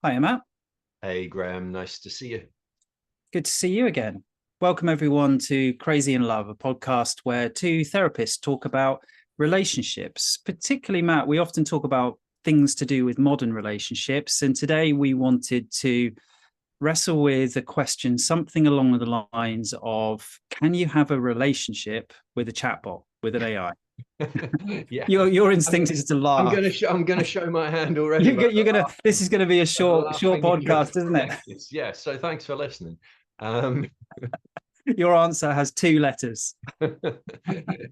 Hi, Matt. Hey Graham, nice to see you. Good to see you again. Welcome, everyone, to Crazy in Love, a podcast where two therapists talk about relationships. Particularly, Matt, we often talk about things to do with modern relationships. And today we wanted to wrestle with a question, something along the lines of, can you have a relationship with a chatbot, with an AI? Yeah, Your I'm, instinct is to I'm laugh. gonna show I'm gonna show my hand already by This is going to be a short laughing in your podcast, isn't it? faces. Yeah, so thanks for listening. Um, Your answer has two letters.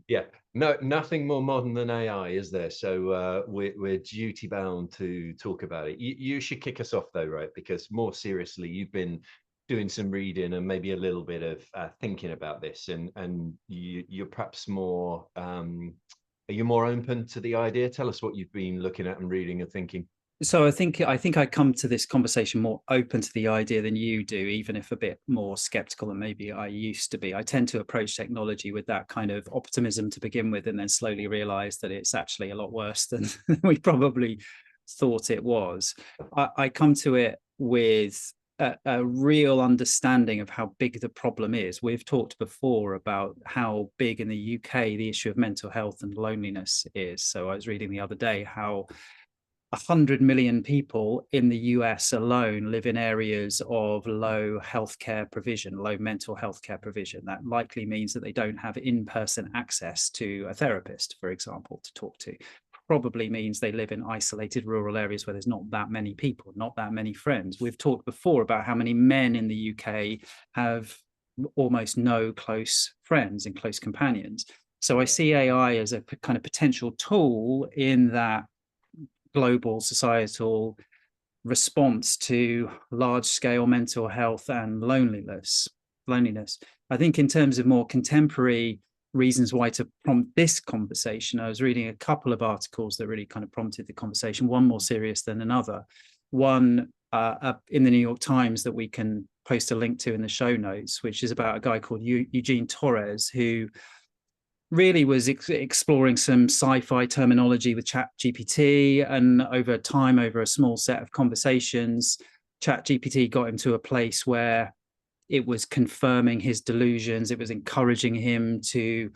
yeah, no, nothing more modern than AI, is there? So we're duty bound to talk about it. You should kick us off though, right? Because more seriously, you've been doing some reading and maybe a little bit of thinking about this, and you're perhaps more are you more open to the idea? Tell us what you've been looking at and reading and thinking. So I think I come to this conversation more open to the idea than you do, even if a bit more skeptical than maybe I used to be. I tend to approach technology with that kind of optimism to begin with, and then slowly realize that it's actually a lot worse than we probably thought it was. I come to it with a real understanding of how big the problem is. We've talked before about how big in the UK the issue of mental health and loneliness is. So I was reading the other day how 100 million people in the US alone live in areas of low healthcare provision, low mental health care provision. That likely means that they don't have in-person access to a therapist, for example, to talk to. Probably means they live in isolated rural areas where there's not that many people, not that many friends. We've talked before about how many men in the UK have almost no close friends and close companions. So I see AI as a kind of potential tool in that global societal response to large scale mental health and loneliness. I think in terms of more contemporary reasons why to prompt this conversation, I was reading a couple of articles that really kind of prompted the conversation, one more serious than another. One in the New York Times that we can post a link to in the show notes, which is about a guy called Eugene Torres, who really was exploring some sci-fi terminology with ChatGPT, and over time, over a small set of conversations, ChatGPT got him to a place where it was confirming his delusions. It was encouraging him to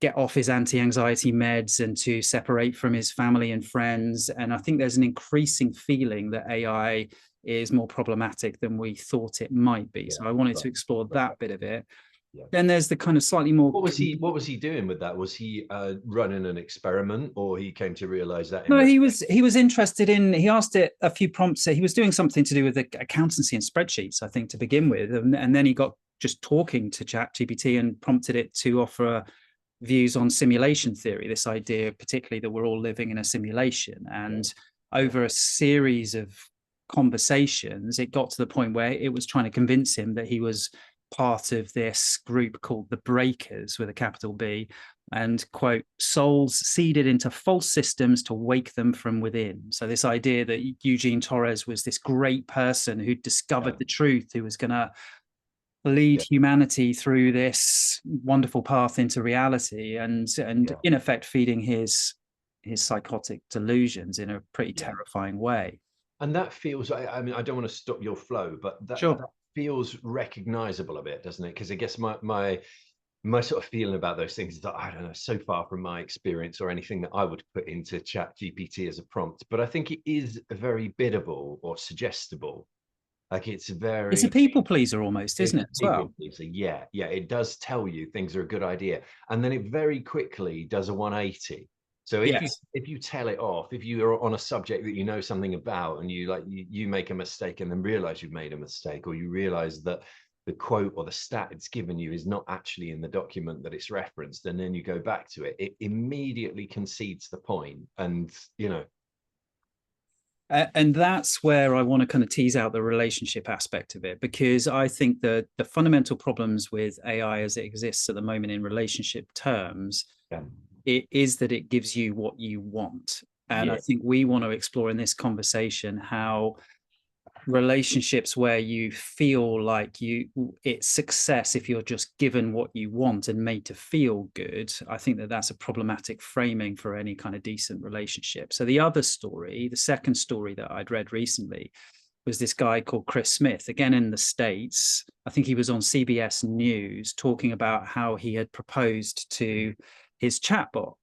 get off his anti-anxiety meds and to separate from his family and friends. And I think there's an increasing feeling that AI is more problematic than we thought it might be. Yeah, So I wanted right, to explore right. that bit of it. Yeah. Then there's the kind of slightly more. What was he doing with that? Was he running an experiment, or he came to realize that in No, he retrospect? was he was interested in. He asked it a few prompts. He was doing something to do with the accountancy and spreadsheets, I think, to begin with, and then he got just talking to ChatGPT and prompted it to offer views on simulation theory. This idea, particularly, that we're all living in a simulation, Yeah, and yeah, over a series of conversations, it got to the point where it was trying to convince him that he was part of this group called the Breakers with a capital B, and quote, souls seeded into false systems to wake them from within. So this idea that Eugene Torres was this great person who yeah, discovered the truth, who was going to lead yeah, humanity through this wonderful path into reality, and yeah, in effect feeding his psychotic delusions in a pretty yeah. terrifying way. And that feels, I mean, I don't want to stop your flow, but that Sure. feels recognizable a bit, doesn't it? Because I guess my sort of feeling about those things is that I don't know, so far from my experience or anything that I would put into Chat GPT as a prompt, but I think it is very biddable or suggestible. Like it's It's a very, people pleaser almost, isn't it's it, a as people well? pleaser. Yeah, yeah, it does tell you things are a good idea, and then it very quickly does a 180. So if you Yes. if you tell it off, if you are on a subject that you know something about, and you make a mistake and then realize you've made a mistake, or you realize that the quote or the stat it's given you is not actually in the document that it's referenced, and then you go back to it, it immediately concedes the point, and And that's where I want to kind of tease out the relationship aspect of it, because I think that the fundamental problems with AI as it exists at the moment in relationship terms, yeah, it is that it gives you what you want. And I yeah, think we want to explore in this conversation how relationships where you feel like it's success if you're just given what you want and made to feel good. I think that that's a problematic framing for any kind of decent relationship. So the other story, the second story that I'd read recently, was this guy called Chris Smith, again in the States. I think he was on CBS News talking about how he had proposed to his chatbot.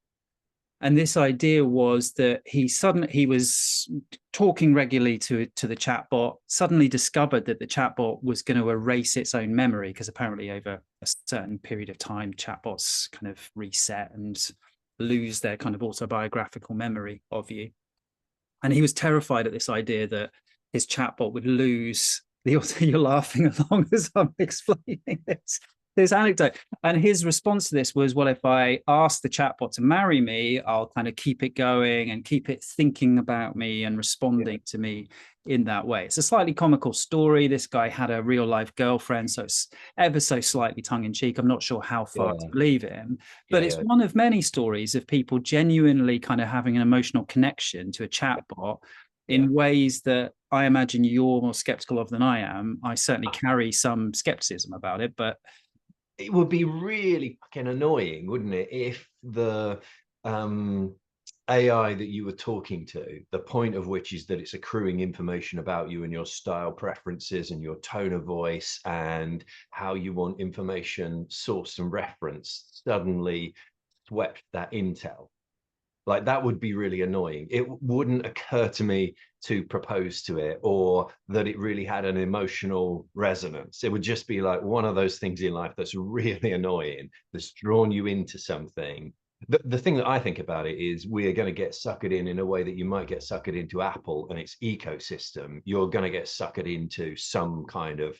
And this idea was that he was talking regularly to the chatbot, suddenly discovered that the chatbot was going to erase its own memory, because apparently over a certain period of time, chatbots kind of reset and lose their kind of autobiographical memory of you. And he was terrified at this idea that his chatbot would lose the you're laughing along as I'm explaining this anecdote. And his response to this was, well, if I ask the chatbot to marry me, I'll kind of keep it going and keep it thinking about me and responding to me in that way. It's a slightly comical story. This guy had a real life girlfriend, so it's ever so slightly tongue in cheek. I'm not sure how far to believe him, but it's one of many stories of people genuinely kind of having an emotional connection to a chatbot in ways that I imagine you're more skeptical of than I am. I certainly carry some skepticism about it, but it would be really fucking annoying, wouldn't it, if the AI that you were talking to, the point of which is that it's accruing information about you and your style preferences and your tone of voice and how you want information sourced and referenced, suddenly swept that intel. Like, that would be really annoying. It wouldn't occur to me to propose to it, or that it really had an emotional resonance. It would just be like one of those things in life that's really annoying, that's drawn you into something. The thing that I think about it is we're going to get suckered in a way that you might get suckered into Apple and its ecosystem. You're going to get suckered into some kind of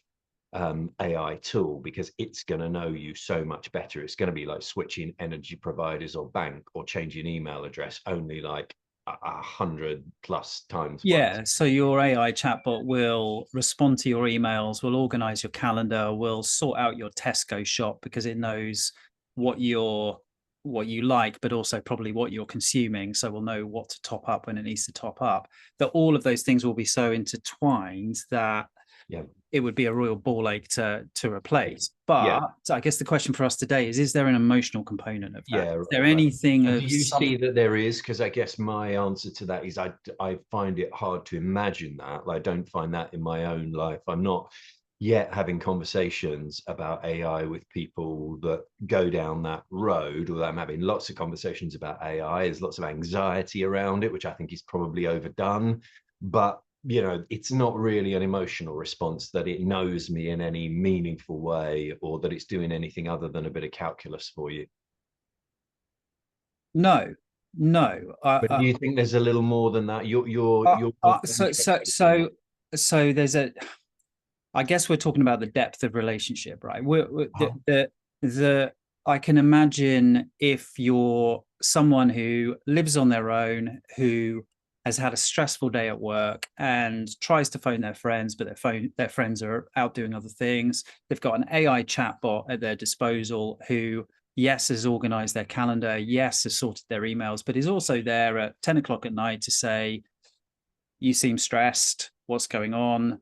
AI tool, because it's going to know you so much better. It's going to be like switching energy providers or bank or changing email address only like 100+ times. yeah, so your AI chatbot will respond to your emails, will organize your calendar, will sort out your Tesco shop because it knows what you like, but also probably what you're consuming. So we'll know what to top up when it needs to top up. That all of those things will be so intertwined that it would be a royal ball ache to replace. But I guess the question for us today is there an emotional component of that? Is there anything do you see that there is? Because I guess my answer to that is I find it hard to imagine that. Like, I don't find that in my own life. I'm not yet having conversations about AI with people that go down that road, although I'm having lots of conversations about AI. There's lots of anxiety around it, which I think is probably overdone. But it's not really an emotional response, that it knows me in any meaningful way, or that it's doing anything other than a bit of calculus for you. No. But do you think there's a little more than that? So there's I guess we're talking about the depth of relationship, right? I can imagine if you're someone who lives on their own, who has had a stressful day at work and tries to phone their friends, but their friends are out doing other things. They've got an AI chatbot at their disposal who, yes, has organized their calendar, yes, has sorted their emails, but is also there at 10 o'clock at night to say, you seem stressed, what's going on?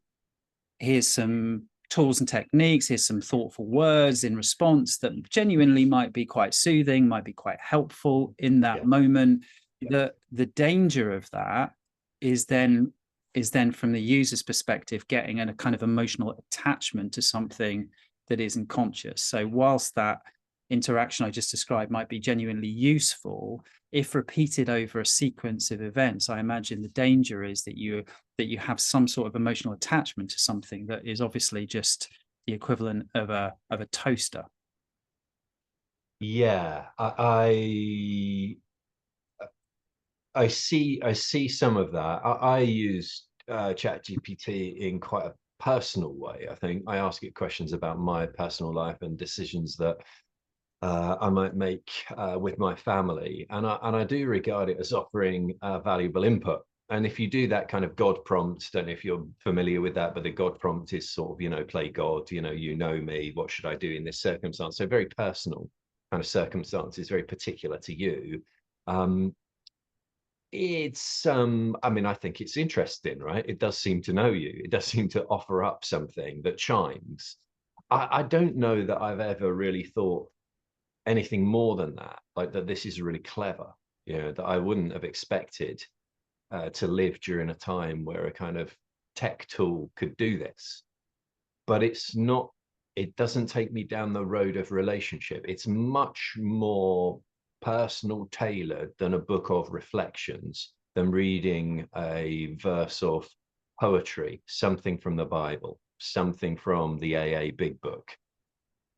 Here's some tools and techniques, here's some thoughtful words in response that genuinely might be quite soothing, might be quite helpful in that moment. The danger of that is then from the user's perspective getting a kind of emotional attachment to something that isn't conscious. So whilst that interaction I just described might be genuinely useful, if repeated over a sequence of events, I imagine the danger is that you have some sort of emotional attachment to something that is obviously just the equivalent of a toaster. Yeah, I see some of that. I use ChatGPT in quite a personal way. I think I ask it questions about my personal life and decisions that I might make with my family, and I do regard it as offering valuable input. And if you do that kind of God prompt, don't know if you're familiar with that, but the God prompt is sort of, play God, you know me, what should I do in this circumstance? So very personal kind of circumstances, very particular to you. It's I think it's interesting, right? It does seem to know you. It does seem to offer up something that chimes. I don't know that I've ever really thought anything more than that, like that this is really clever, that I wouldn't have expected to live during a time where a kind of tech tool could do this, but it doesn't take me down the road of relationship. It's much more personal, tailored than a book of reflections, than reading a verse of poetry, something from the Bible, something from the AA Big Book.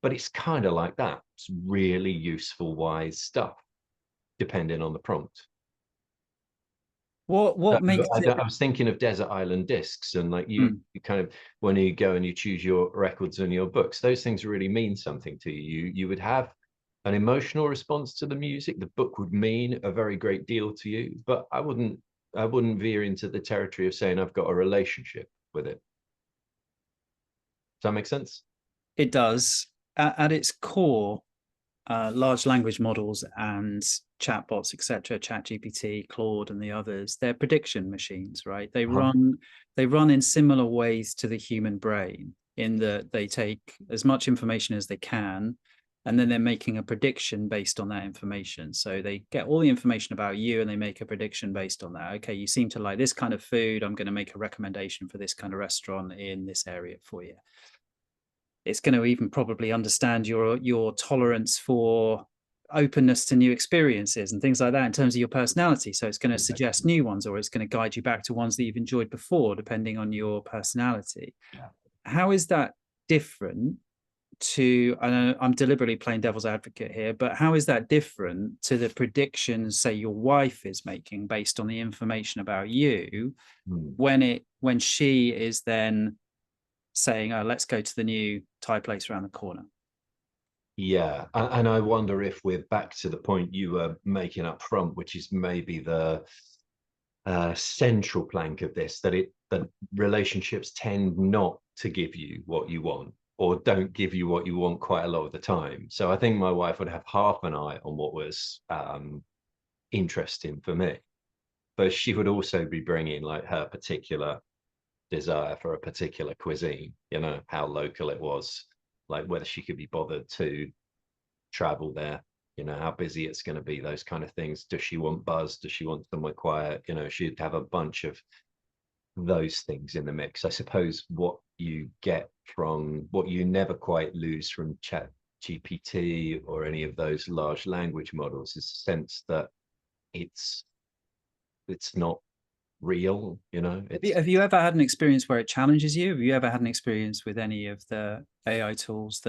But it's kind of like that. It's really useful, wise stuff, depending on the prompt. What makes it? I was thinking of Desert Island Discs, and like you kind of, when you go and you choose your records and your books, those things really mean something to you. You would have an emotional response to the music. The book would mean a very great deal to you, but I wouldn't veer into the territory of saying I've got a relationship with it. Does that make sense? It does. At its core, large language models and chatbots, etc., ChatGPT, Claude, and the others, they're prediction machines, right? They run in similar ways to the human brain, in that they take as much information as they can, and then they're making a prediction based on that information. So they get all the information about you and they make a prediction based on that. Okay, you seem to like this kind of food. I'm going to make a recommendation for this kind of restaurant in this area for you. It's going to even probably understand your tolerance for openness to new experiences and things like that in terms of your personality. So it's going to suggest new ones, or it's going to guide you back to ones that you've enjoyed before, depending on your personality. Yeah. How is that different to, I know I'm deliberately playing devil's advocate here, but how is that different to the predictions, say, your wife is making based on the information about you, when she is then saying, oh, let's go to the new Thai place around the corner? Yeah, and I wonder if we're back to the point you were making up front, which is maybe the central plank of this, that relationships tend not to give you what you want, or don't give you what you want quite a lot of the time. So I think my wife would have half an eye on what was interesting for me, but she would also be bringing like her particular desire for a particular cuisine, you know, how local it was, like whether she could be bothered to travel there, you know, how busy it's going to be, those kind of things. Does she want buzz? Does she want somewhere quiet? You know, she'd have a bunch of those things in the mix. I suppose what you get from, what you never quite lose from ChatGPT or any of those large language models, is a sense that it's not real, you know. Have you ever had an experience where it challenges you? Have you ever had an experience with any of the AI tools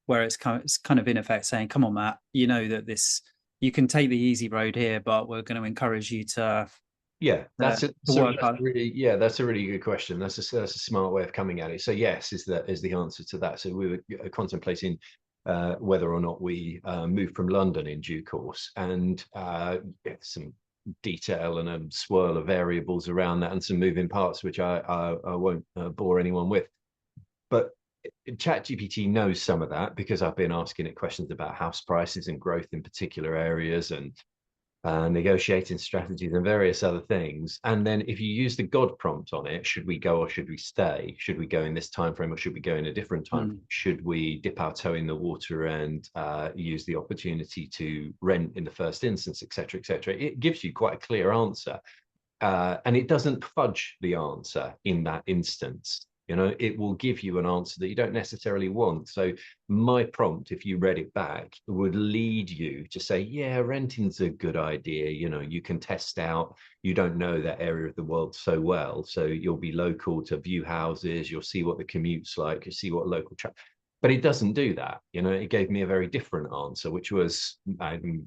where it's kind of in effect saying, come on, Matt, you know that you can take the easy road here, but we're going to encourage you to that's a really good question. That's a smart way of coming at it. So yes is the answer to that. So we were contemplating whether or not we move from London in due course, and some detail and a swirl of variables around that, and some moving parts which I won't bore anyone with. But ChatGPT knows some of that, because I've been asking it questions about house prices and growth in particular areas, and negotiating strategies and various other things. And then if you use the God prompt on it, should we go or should we stay? Should we go in this time frame or should we go in a different time? Should we dip our toe in the water and use the opportunity to rent in the first instance, etc., etc.? It gives you quite a clear answer, and it doesn't fudge the answer in that instance. You know, it will give you an answer that you don't necessarily want. So my prompt, if you read it back, would lead you to say, yeah, renting's a good idea. You know, you can test out, you don't know that area of the world so well, so you'll be local to view houses, you'll see what the commute's like, you see what local but it doesn't do that. You know, it gave me a very different answer, which was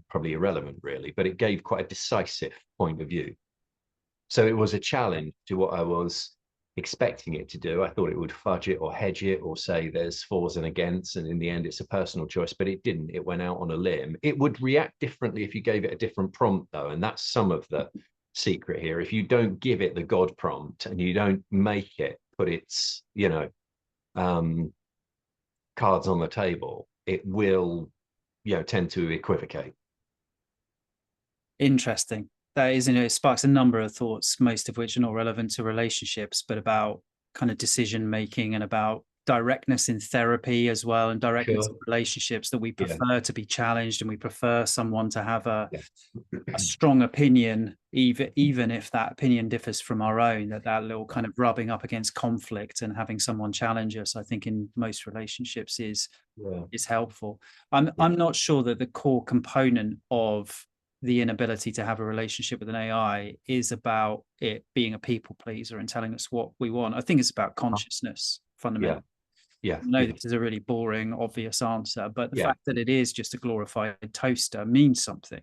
probably irrelevant really, but it gave quite a decisive point of view. So it was a challenge to what I was expecting it to do. I thought it would fudge it or hedge it or say there's fors and against, and in the end it's a personal choice, but it didn't. It went out on a limb. It would react differently if you gave it a different prompt though, and that's some of the secret here. If you don't give it the God prompt and you don't make it put its, you know, cards on the table, it will, you know, tend to equivocate. Interesting. That is, you know, it sparks a number of thoughts, most of which are not relevant to relationships, but about kind of decision making and about directness in therapy as well, and directness Sure. in relationships, that we Yeah. prefer to be challenged, and we prefer someone to have a Yeah. strong opinion, even if that opinion differs from our own, that little kind of rubbing up against conflict and having someone challenge us, I think in most relationships is Yeah. helpful. I'm not sure that the core component of the inability to have a relationship with an AI is about it being a people pleaser and telling us what we want. I think it's about consciousness Yeah. fundamentally. Yeah. I know Yeah. this is a really boring, obvious answer, but the Yeah. fact that it is just a glorified toaster means something.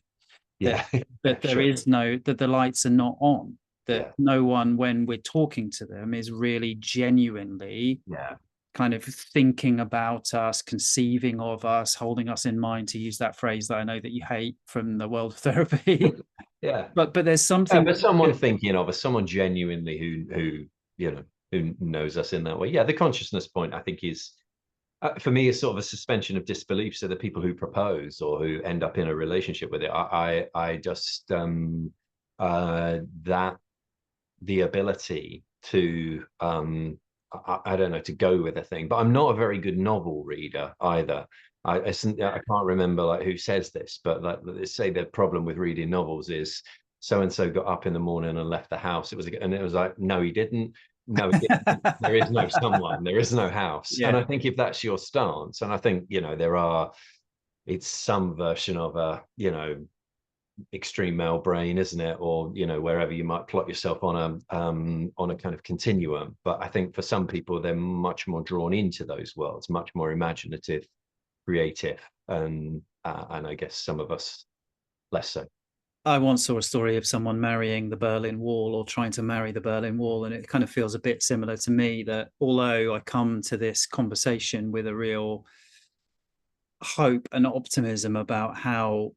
That Yeah. that there Sure. is no, that the lights are not on. That Yeah. no one, when we're talking to them, is really genuinely Yeah. kind of thinking about us, conceiving of us, holding us in mind, to use that phrase that I know that you hate from the world of therapy. Yeah. But there's Yeah, something but someone thinking of us, someone genuinely who you know who knows us in that way. Yeah, the consciousness point I think is for me is sort of a suspension of disbelief. So the people who propose or who end up in a relationship with it, I just that the ability to I don't know, to go with a thing. But I'm not a very good novel reader either. I can't remember like who says this, but like they say the problem with reading novels is so and so got up in the morning and left the house. And it was like, no, he didn't. No, he didn't. There is no someone. There is no house. And yeah. I think if that's your stance, and I think it's some version of a extreme male brain, isn't it? Or wherever you might plot yourself on a kind of continuum. But I think for some people, they're much more drawn into those worlds, much more imaginative, creative, and I guess some of us less so. I once saw a story of someone marrying the Berlin Wall, or trying to marry the Berlin Wall, and it kind of feels a bit similar to me, that although I come to this conversation with a real hope and optimism about how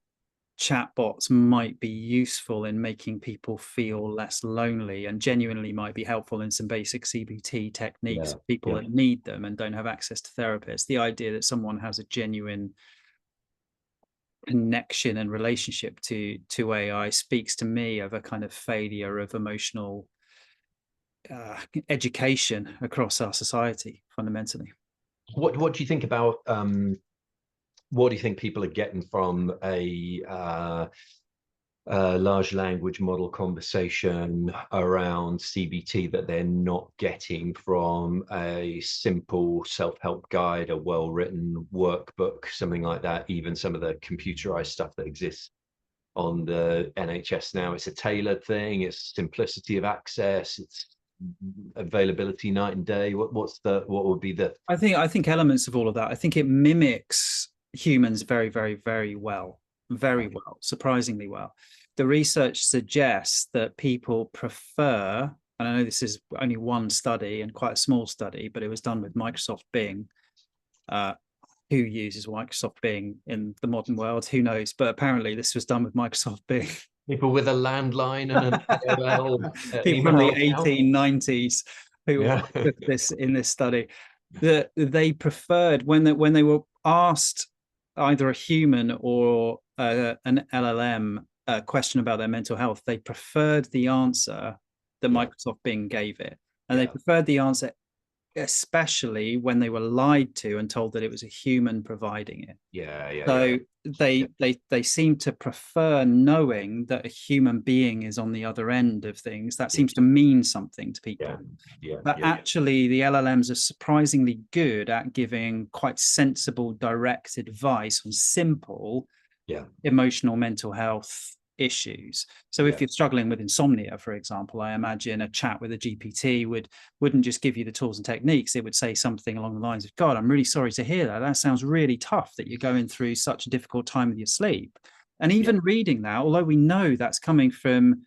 chatbots might be useful in making people feel less lonely, and genuinely might be helpful in some basic CBT techniques Yeah, for people yeah, that need them and don't have access to therapists. The idea that someone has a genuine connection and relationship to AI speaks to me of a kind of failure of emotional education across our society fundamentally. what do you think about what do you think people are getting from a large language model conversation around CBT that they're not getting from a simple self-help guide, a well-written workbook, something like that? Even some of the computerized stuff that exists on the NHS now, it's a tailored thing, it's simplicity of access, it's availability night and day. What would be the I think elements of all of that. I think it mimics humans very, very, very well, very well, surprisingly well. The research suggests that people prefer, and I know this is only one study and quite a small study, but it was done with Microsoft Bing. Who uses Microsoft Bing in the modern world? Who knows? But apparently this was done with Microsoft Bing. people with a landline and an AOL People from the email account? 1890s who Yeah. took this in this study, that they preferred, when they were asked either a human or an LLM a question about their mental health, they preferred the answer that Yeah. Microsoft Bing gave it, and they Yeah. preferred the answer especially when they were lied to and told that it was a human providing it. Yeah. Yeah. Yeah. So they seem to prefer knowing that a human being is on the other end of things. That Yeah. seems to mean something to Yeah. people. Yeah. But Yeah. actually, the LLMs are surprisingly good at giving quite sensible, direct advice on simple Yeah. emotional mental health issues. So if Yeah. you're struggling with insomnia, for example, I imagine a chat with a GPT wouldn't just give you the tools and techniques. It would say something along the lines of, God, I'm really sorry to hear that. That sounds really tough that you're going through such a difficult time with your sleep. And Yeah. even reading that, although we know that's coming from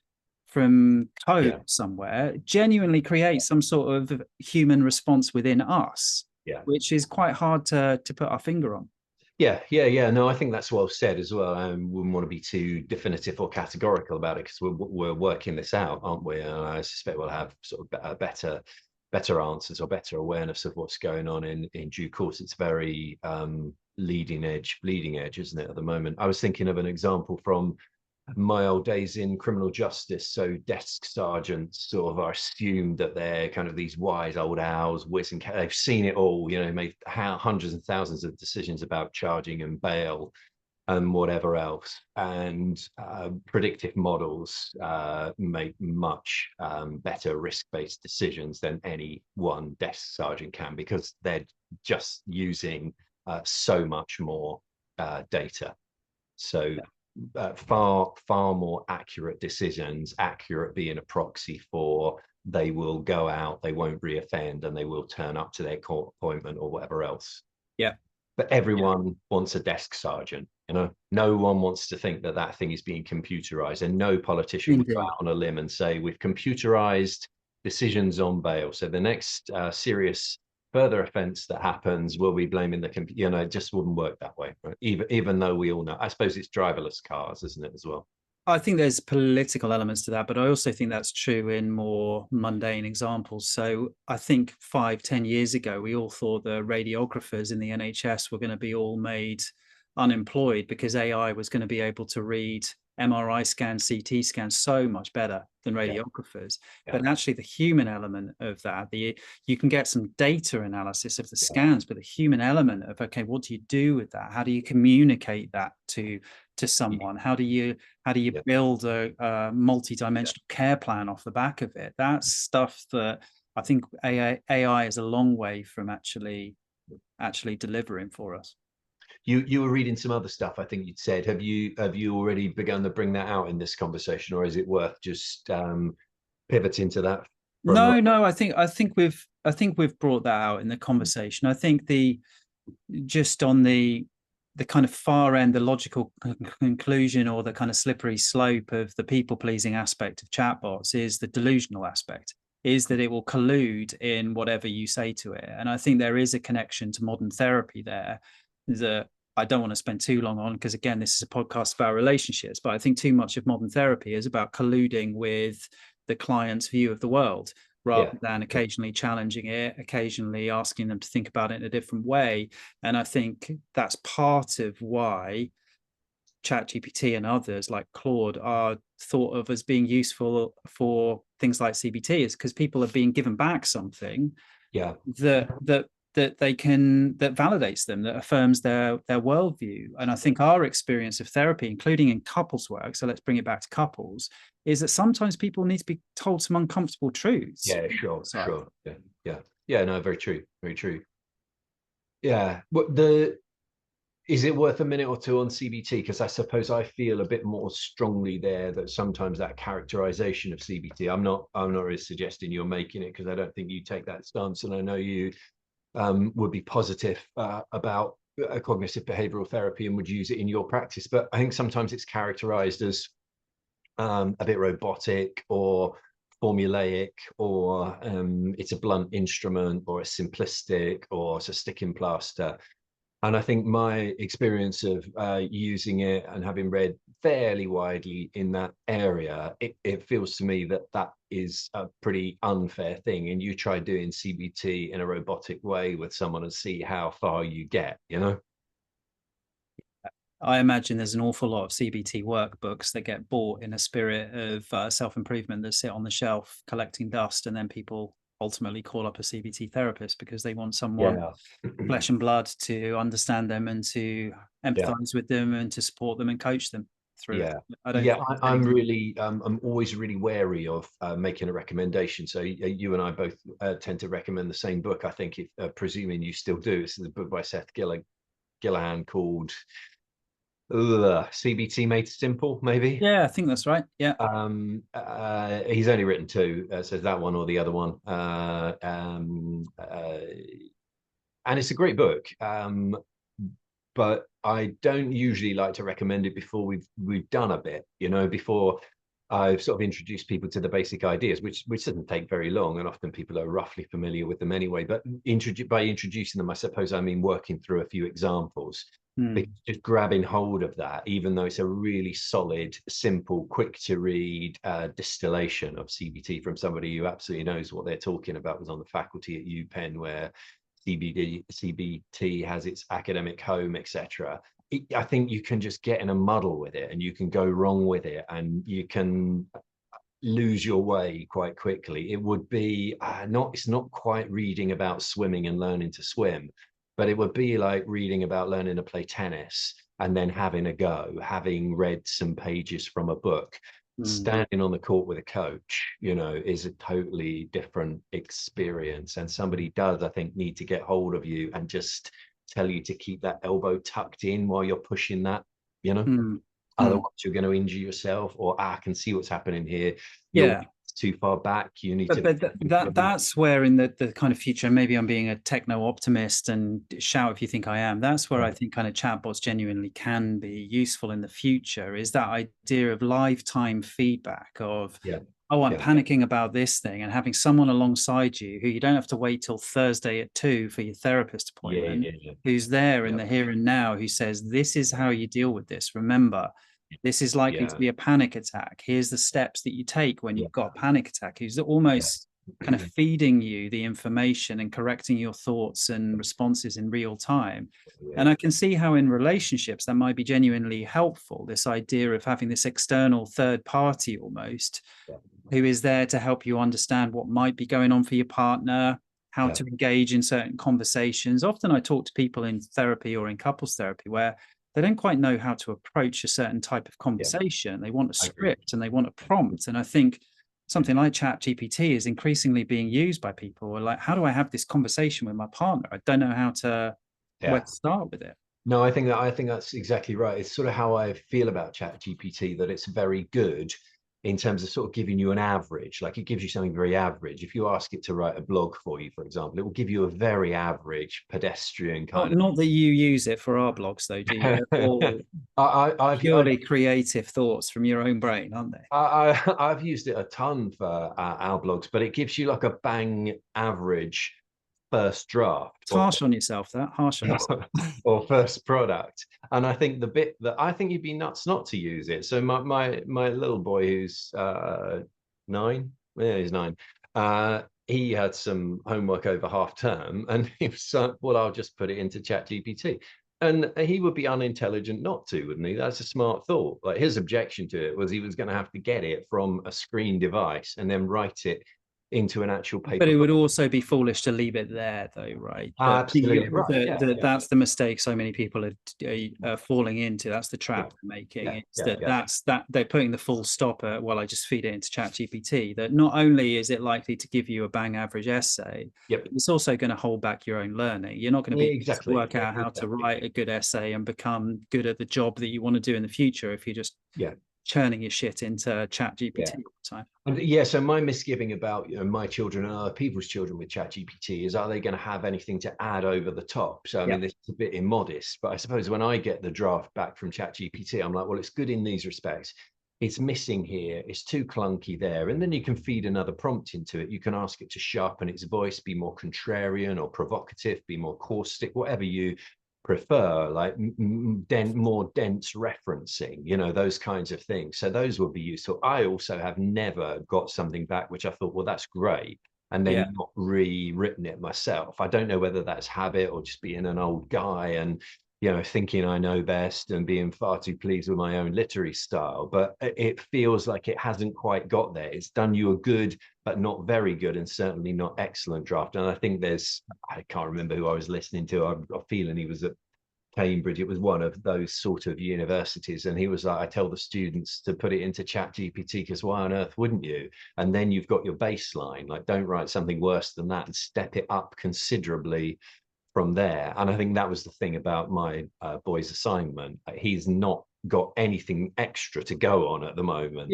code Yeah. somewhere, genuinely creates some sort of human response within us, Yeah. which is quite hard to put our finger on. Yeah, yeah, yeah. No, I think that's well said as well. I wouldn't want to be too definitive or categorical about it because we're working this out, aren't we? And I suspect we'll have sort of better answers or better awareness of what's going on in due course. It's very leading edge, isn't it, at the moment? I was thinking of an example from my old days in criminal justice. So desk sergeants sort of are assumed that they're kind of these wise old owls, they've seen it all, you know, made hundreds and thousands of decisions about charging and bail and whatever else. And predictive models make much better risk-based decisions than any one desk sergeant can, because they're just using so much more data. So far more accurate decisions, accurate being a proxy for they will go out, they won't reoffend, and they will turn up to their court appointment or whatever else. Yeah. But everyone wants a desk sergeant, you know. No one wants to think that that thing is being computerized, and no politician would go Indeed. out on a limb and say we've computerized decisions on bail, so the next serious further offence that happens will be blaming the computer. You know, it just wouldn't work that way, right? Even though we all know, I suppose it's driverless cars, isn't it, as well? I think there's political elements to that, but I also think that's true in more mundane examples. So I think 5-10 years ago, we all thought the radiographers in the NHS were going to be all made unemployed because AI was going to be able to read MRI scans, CT scans so much better than radiographers. Yeah. But actually the human element of that, you can get some data analysis of the Yeah. scans, but the human element of, okay, what do you do with that? How do you communicate that to someone? How do you build a multi-dimensional care plan off the back of it? That's stuff that I think AI is a long way from actually delivering for us. You were reading some other stuff, I think you'd said. Have you already begun to bring that out in this conversation, or is it worth just pivoting to that? No, I think we've brought that out in the conversation. I think just on the kind of far end, the logical conclusion or the kind of slippery slope of the people-pleasing aspect of chatbots is the delusional aspect, is that it will collude in whatever you say to it. And I think there is a connection to modern therapy there that I don't want to spend too long on, because again, this is a podcast about relationships, but I think too much of modern therapy is about colluding with the client's view of the world, rather than occasionally challenging it, occasionally asking them to think about it in a different way. And I think that's part of why ChatGPT and others like Claude are thought of as being useful for things like CBT, is because people are being given back something that validates them, that affirms their worldview. And I think our experience of therapy, including in couples work, so let's bring it back to couples, is that sometimes people need to be told some uncomfortable truths. Yeah, sure. Yeah, no, very true, very true. Yeah, but is it worth a minute or two on CBT? Because I suppose I feel a bit more strongly there that sometimes that characterization of CBT, I'm not really suggesting you're making it, because I don't think you take that stance, and I know you would be positive about cognitive behavioral therapy and would use it in your practice. But I think sometimes it's characterized as a bit robotic or formulaic, or it's a blunt instrument, or it's simplistic, or it's a sticking plaster. And I think my experience of using it and having read fairly widely in that area, it feels to me that that is a pretty unfair thing. And you try doing CBT in a robotic way with someone and see how far you get, you know? I imagine there's an awful lot of CBT workbooks that get bought in a spirit of self-improvement that sit on the shelf collecting dust, and then people ultimately call up a CBT therapist because they want someone flesh and blood to understand them and to empathize with them and to support them and coach them through it. I'm always really wary of making a recommendation. So you and I both tend to recommend the same book. I think, if presuming you still do, this is a book by Seth Gillihan called CBT Made Simple, maybe. Yeah, I think that's right. Yeah. He's only written two, so that one or the other one. And it's a great book. But I don't usually like to recommend it before we've done a bit, you know, before I've sort of introduced people to the basic ideas, which doesn't take very long, and often people are roughly familiar with them anyway. But by introducing them, I suppose I mean working through a few examples. Just grabbing hold of that, even though it's a really solid, simple, quick to read distillation of CBT from somebody who absolutely knows what they're talking about, was on the faculty at UPenn, where CBT has its academic home, etc. I think you can just get in a muddle with it, and you can go wrong with it, and you can lose your way quite quickly. It would be it's not quite reading about swimming and learning to swim, but it would be like reading about learning to play tennis and then having a go, having read some pages from a book. Standing on the court with a coach, is a totally different experience. And somebody does, I think, need to get hold of you and just tell you to keep that elbow tucked in while you're pushing that, otherwise you're going to injure yourself, or I can see what's happening here. You're too far back. You need that's where in the kind of future, maybe I'm being a techno optimist, and shout if you think I am, that's where I think kind of chatbots genuinely can be useful in the future, is that idea of lifetime feedback of, oh, I'm panicking about this thing, and having someone alongside you who you don't have to wait till Thursday at 2 for your therapist appointment, who's there in the here and now, who says, this is how you deal with this. Remember, this is likely to be a panic attack. Here's the steps that you take when you've got a panic attack. Who's almost kind of feeding you the information and correcting your thoughts and responses in real time. And I can see how in relationships that might be genuinely helpful, this idea of having this external third party almost, who is there to help you understand what might be going on for your partner, how to engage in certain conversations. Often I talk to people in therapy or in couples therapy where they don't quite know how to approach a certain type of conversation. They want a script and they want a prompt. And I think something like ChatGPT is increasingly being used by people who are like, how do I have this conversation with my partner? I don't know how to where to start with it. No, I think that's exactly right. It's sort of how I feel about ChatGPT, that it's very good in terms of sort of giving you an average. Like, it gives you something very average. If you ask it to write a blog for you, for example, it will give you a very average pedestrian kind of. Not that you use it for our blogs, though, do you? All I've purely creative thoughts from your own brain, aren't they? I've used it a ton for our blogs, but it gives you like a bang average first draft. It's harsh on yourself, that harsh on yourself. Or first product. And I think the bit that I think you'd be nuts not to use it. So my little boy, who's 9, he's 9. He had some homework over half term, and he was like, well, I'll just put it into ChatGPT. And he would be unintelligent not to, wouldn't he? That's a smart thought. Like, his objection to it was he was going to have to get it from a screen device and then write it into an actual paper. But it would also be foolish to leave it there, though, right? Absolutely right. That's the mistake so many people are falling into. That's the trap they're making. That's they're putting the full stop at, well, I just feed it into ChatGPT. That not only is it likely to give you a bang average essay, it's also going to hold back your own learning. You're not going to be able to work out how to write a good essay and become good at the job that you want to do in the future if you just churning your shit into ChatGPT all the time. And so my misgiving about my children and other people's children with ChatGPT is, are they going to have anything to add over the top? So I mean, this is a bit immodest, but I suppose when I get the draft back from ChatGPT, I'm like, well, it's good in these respects. It's missing here, it's too clunky there. And then you can feed another prompt into it. You can ask it to sharpen its voice, be more contrarian or provocative, be more caustic, whatever you prefer, like more dense referencing, those kinds of things. So those would be useful. I also have never got something back which I thought, well, that's great, and then not rewritten it myself. I don't know whether that's habit or just being an old guy and thinking I know best and being far too pleased with my own literary style, but it feels like it hasn't quite got there. It's done you a good but not very good, and certainly not excellent draft. And I think I can't remember who I was listening to. I'm feeling he was at Cambridge. It was one of those sort of universities, and he was like, I tell the students to put it into ChatGPT because why on earth wouldn't you? And then you've got your baseline. Like, don't write something worse than that, and step it up considerably from there. And I think that was the thing about my boy's assignment. He's not got anything extra to go on at the moment.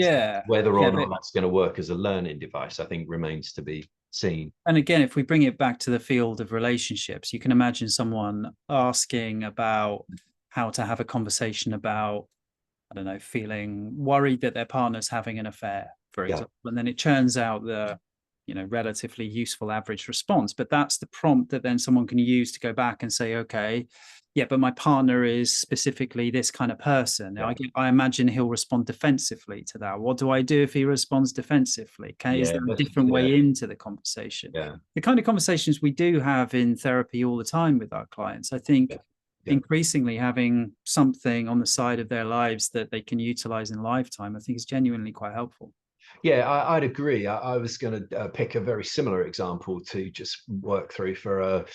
Whether or not that's going to work as a learning device, I think remains to be seen. And again, if we bring it back to the field of relationships, you can imagine someone asking about how to have a conversation about, I don't know, feeling worried that their partner's having an affair, for example. And then it churns out the relatively useful average response. But that's the prompt that then someone can use to go back and say, okay, but my partner is specifically this kind of person. I imagine he'll respond defensively to that. What do I do if he responds defensively? Is there a different way into the conversation? The kind of conversations we do have in therapy all the time with our clients, I think increasingly having something on the side of their lives that they can utilize in lifetime, I think is genuinely quite helpful. Yeah, I'd agree. I was going to pick a very similar example to just work through for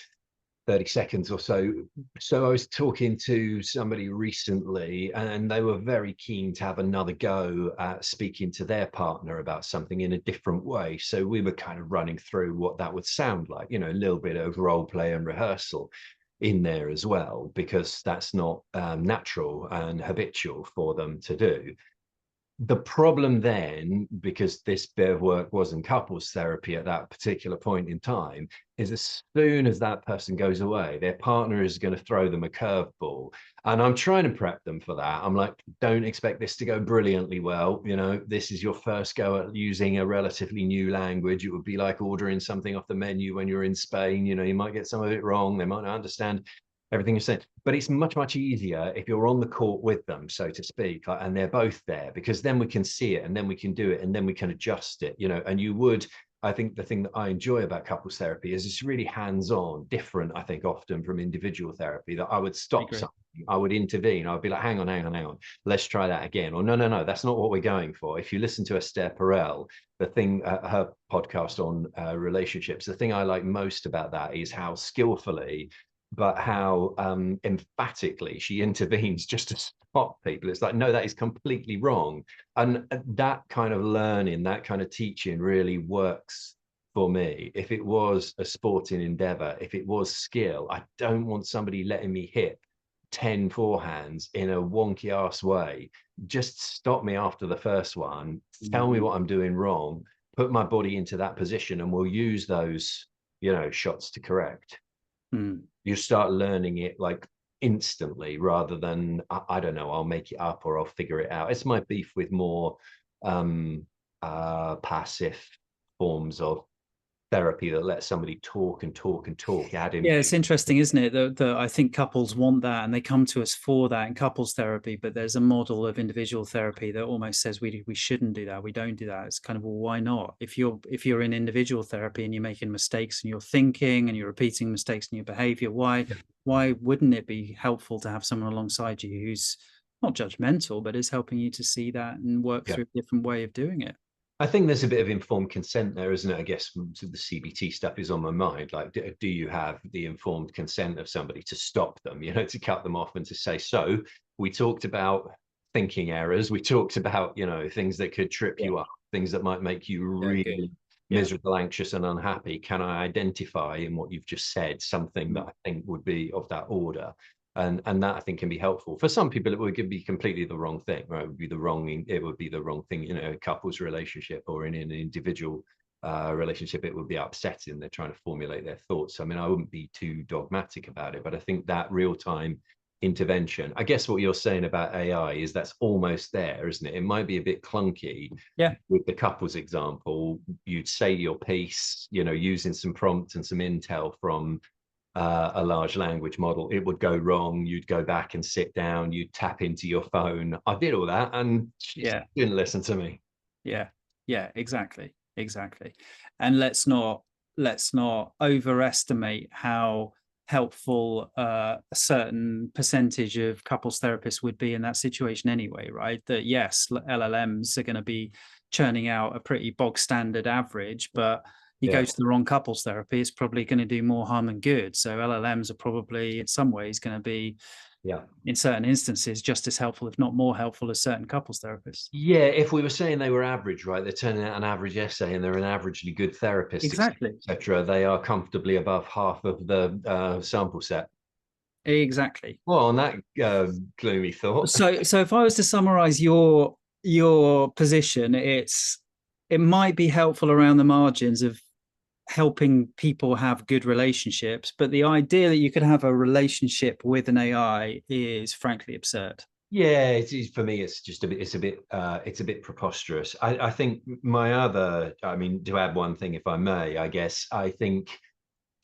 30 seconds or so. So I was talking to somebody recently, and they were very keen to have another go at speaking to their partner about something in a different way. So we were kind of running through what that would sound like, a little bit of role play and rehearsal in there as well, because that's not natural and habitual for them to do. The problem then, because this bit of work wasn't couples therapy at that particular point in time, is as soon as that person goes away, their partner is going to throw them a curveball. And I'm trying to prep them for that. I'm like, don't expect this to go brilliantly well. This is your first go at using a relatively new language. It would be like ordering something off the menu when you're in Spain. You might get some of it wrong. They might not understand everything you said, but it's much easier if you're on the court with them, so to speak, and they're both there, because then we can see it and then we can do it and then we can adjust it, and I think the thing that I enjoy about couples therapy is it's really hands-on, different, I think, often from individual therapy, that I would stop something, I would intervene, I'd be like, hang on, let's try that again. Or no, that's not what we're going for. If you listen to Esther Perel, the thing, her podcast on relationships, the thing I like most about that is how skillfully but how emphatically she intervenes just to stop people. It's like, no, that is completely wrong. And that kind of learning, that kind of teaching really works for me. If it was a sporting endeavor, if it was skill, I don't want somebody letting me hit 10 forehands in a wonky ass way. Just stop me after the first one, tell me what I'm doing wrong, put my body into that position, and we'll use those, shots to correct. You start learning it like instantly, rather than I don't know, I'll make it up or I'll figure it out. It's my beef with more passive forms of therapy that lets somebody talk and talk and talk. Yeah, it's interesting, isn't it? That I think couples want that, and they come to us for that in couples therapy. But there's a model of individual therapy that almost says we shouldn't do that. We don't do that. It's kind of, well, why not? If you're in individual therapy and you're making mistakes and you're thinking and you're repeating mistakes in your behavior, why wouldn't it be helpful to have someone alongside you who's not judgmental, but is helping you to see that and work through a different way of doing it? I think there's a bit of informed consent there, isn't it? I guess the CBT stuff is on my mind. Like, do you have the informed consent of somebody to stop them, to cut them off and to say, so we talked about thinking errors. We talked about, things that could trip you up, things that might make you really miserable, anxious and unhappy. Can I identify in what you've just said something that I think would be of that order? And that I think can be helpful. For some people, it would be completely the wrong thing, right? It would be the wrong thing in a couple's relationship, or in an individual relationship, it would be upsetting. They're trying to formulate their thoughts. I mean, I wouldn't be too dogmatic about it, but I think that real-time intervention, I guess what you're saying about AI is that's almost there, isn't it? It might be a bit clunky. With the couples example, you'd say your piece, using some prompts and some intel from a large language model. It would go wrong. You'd go back and sit down. You'd tap into your phone. I did all that, and she didn't listen to me. Yeah, exactly. And let's not overestimate how helpful a certain percentage of couples therapists would be in that situation anyway, right? That yes, LLMs are going to be churning out a pretty bog standard average, but you go to the wrong couples therapy, it's probably going to do more harm than good. So LLMs are probably in some ways going to be, in certain instances, just as helpful, if not more helpful, as certain couples therapists. Yeah, if we were saying they were average, right, they're turning out an average essay and they're an averagely good therapist, etc., they are comfortably above half of the sample set. Exactly. Well, on that gloomy thought. So if I was to summarize your position, it might be helpful around the margins of helping people have good relationships, but the idea that you could have a relationship with an AI is frankly absurd. Yeah, it is. For me, it's just it's a bit preposterous. I think to add one thing, if I may, I guess, I think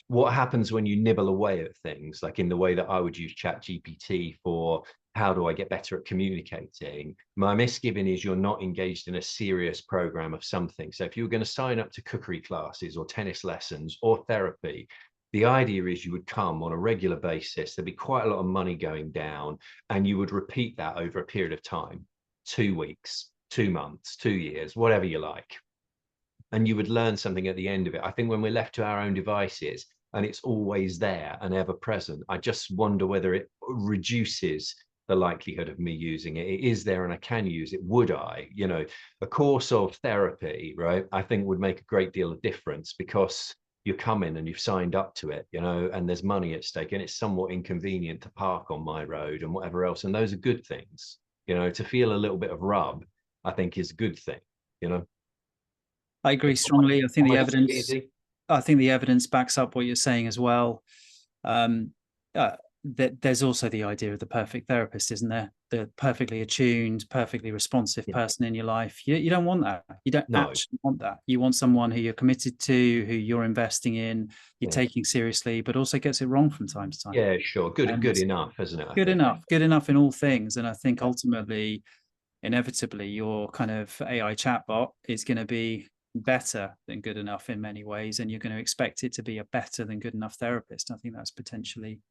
what happens when you nibble away at things, like in the way that I would use ChatGPT for how do I get better at communicating, my misgiving is you're not engaged in a serious program of something. So if you're going to sign up to cookery classes or tennis lessons or therapy, The idea is you would come on a regular basis, there'd be quite a lot of money going down, and you would repeat that over a period of time, 2 weeks, 2 months, 2 years, whatever you like. And you would learn something at the end of it. I think when we're left to our own devices and it's always there and ever present, I just wonder whether it reduces the likelihood of me using it. It is there and I can use it. Would I? You know, a course of therapy, right, I think would make a great deal of difference, because you come in and you've signed up to it, you know, and there's money at stake, and it's somewhat inconvenient to park on my road and whatever else. And those are good things, you know. To feel a little bit of rub, I think, is a good thing, you know. I agree strongly. Almost easy. I think the evidence backs up what you're saying as well. There's also the idea of the perfect therapist, isn't there? The perfectly attuned, perfectly responsive person in your life. You don't want that. You don't actually want that. You want someone who you're committed to, who you're investing in, you're taking seriously, but also gets it wrong from time to time. Yeah, sure. Good enough, isn't it? Good enough in all things. And I think ultimately, inevitably, your kind of AI chatbot is going to be better than good enough in many ways, and you're going to expect it to be a better than good enough therapist. I think that's potentially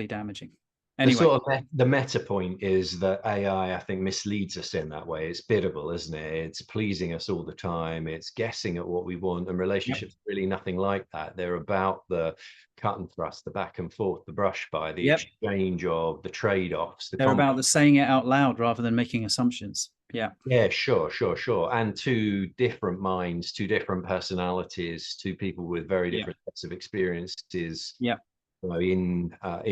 damaging. Anyway, the sort of the meta point is that AI, I think, misleads us in that way. It's biddable, isn't it? It's pleasing us all the time. It's guessing at what we want, and relationships are really nothing like that. They're about the cut and thrust, the back and forth, the brush by, the exchange of, the trade-offs. They're about the saying it out loud rather than making assumptions. Yeah, sure. And two different minds, two different personalities, two people with very different sets of experiences. You know, in I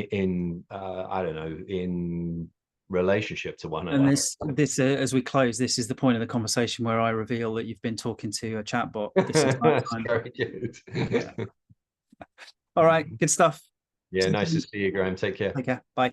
don't know, in relationship to one another. And this as we close, this is the point of the conversation where I reveal that you've been talking to a chatbot this entire time. Very good. All right, good stuff. Yeah, nice to see you, Graham. Take care. Take care. Bye.